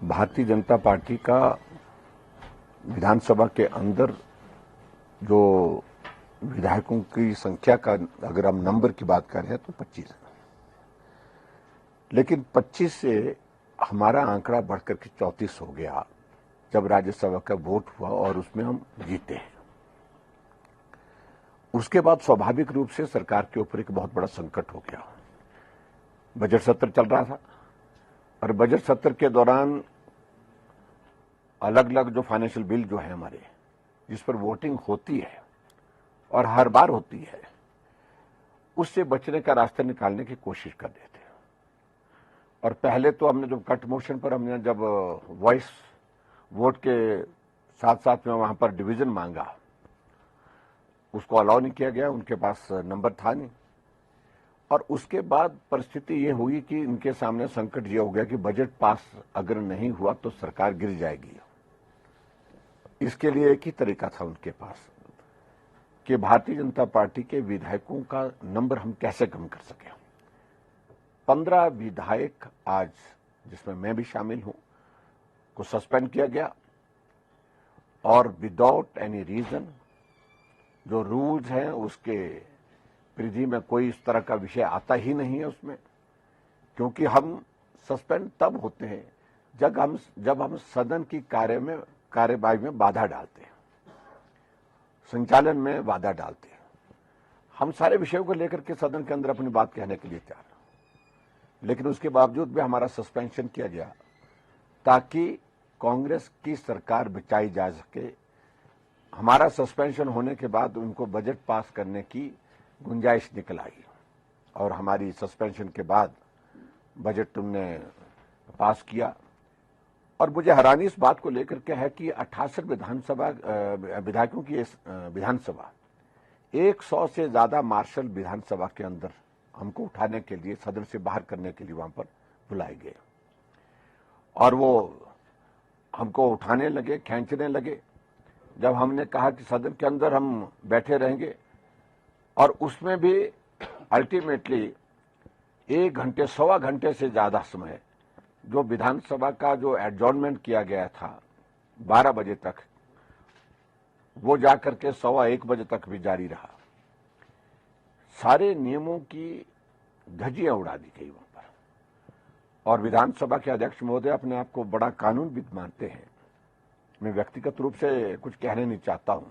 Bharatiya Janata party का विधानसभा के अंदर जो विधायकों की संख्या का अगर हम नंबर की बात करें तो 25 है, लेकिन 25 से हमारा आंकड़ा बढ़कर के 34 हो गया जब राज्यसभा का वोट हुआ और उसमें हम जीते हैं। उसके बाद स्वाभाविक रूप से सरकार के ऊपर एक बहुत बड़ा संकट हो गया। बजट सत्र चल रहा था और बजट सत्र के दौरान अलग अलग जो फाइनेंशियल बिल जो है हमारे, जिस पर वोटिंग होती है और हर बार होती है, उससे बचने का रास्ता निकालने की कोशिश कर रहे थे। और पहले तो हमने जब कट मोशन पर हमने जब वॉइस वोट के साथ साथ में वहां पर डिवीजन मांगा, उसको अलाउ नहीं किया गया, उनके पास नंबर था नहीं। और उसके बाद परिस्थिति ये हुई कि इनके सामने संकट ये हो गया कि बजट पास अगर नहीं हुआ तो सरकार गिर जाएगी। इसके लिए एक ही तरीका था उनके पास कि भारतीय जनता पार्टी के विधायकों का नंबर हम कैसे कम कर सकें। 15 विधायक आज, जिसमें मैं भी शामिल हूं, को सस्पेंड किया गया और विदाउट एनी रीजन। जो रूल्स हैं उसके परिधि में कोई इस तरह का विषय आता ही नहीं है उसमें, क्योंकि हम सस्पेंड तब होते हैं जब हम सदन की कार्यवाही में बाधा डालते हैं, संचालन में बाधा डालते हैं। हम सारे विषयों को लेकर के सदन के अंदर अपनी बात कहने के लिए तैयार, लेकिन उसके बावजूद भी हमारा सस्पेंशन किया गया ताकि कांग्रेस की सरकार बचाई जा सके। हमारा सस्पेंशन होने के बाद उनको बजट पास करने की गुंजाइश निकल आई और हमारी सस्पेंशन के बाद बजट उनने पास किया। और मुझे हैरानी इस बात को लेकर के है कि 68 विधायकों की विधानसभा 100 से ज्यादा मार्शल विधानसभा के अंदर हमको उठाने के लिए, सदन से बाहर करने के लिए वहां पर बुलाए गए और वो हमको उठाने लगे, खींचने लगे। जब हमने कहा कि सदन के अंदर हम बैठे रहेंगे, और उसमें भी अल्टीमेटली 1 घंटे, सवा घंटे से ज्यादा समय जो विधानसभा का जो एडजॉर्नमेंट किया गया था 12 बजे तक, वो जाकर के 1:15 बजे तक भी जारी रहा। सारे नियमों की धज्जियां उड़ा दी गई वहां पर। और विधानसभा के अध्यक्ष महोदय अपने आप को बड़ा कानूनविद मानते हैं। मैं व्यक्तिगत रूप से कुछ कहने नहीं चाहता हूं,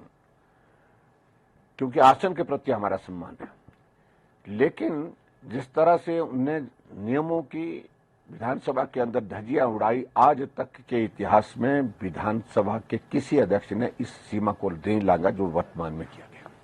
क्योंकि आसन के प्रति हमारा सम्मान है, लेकिन जिस तरह से उनने नियमों की विधानसभा के अंदर धज्जियां उड़ाई, आज तक के इतिहास में विधानसभा के किसी अध्यक्ष ने इस सीमा को नहीं लांघा जो वर्तमान में किया गया।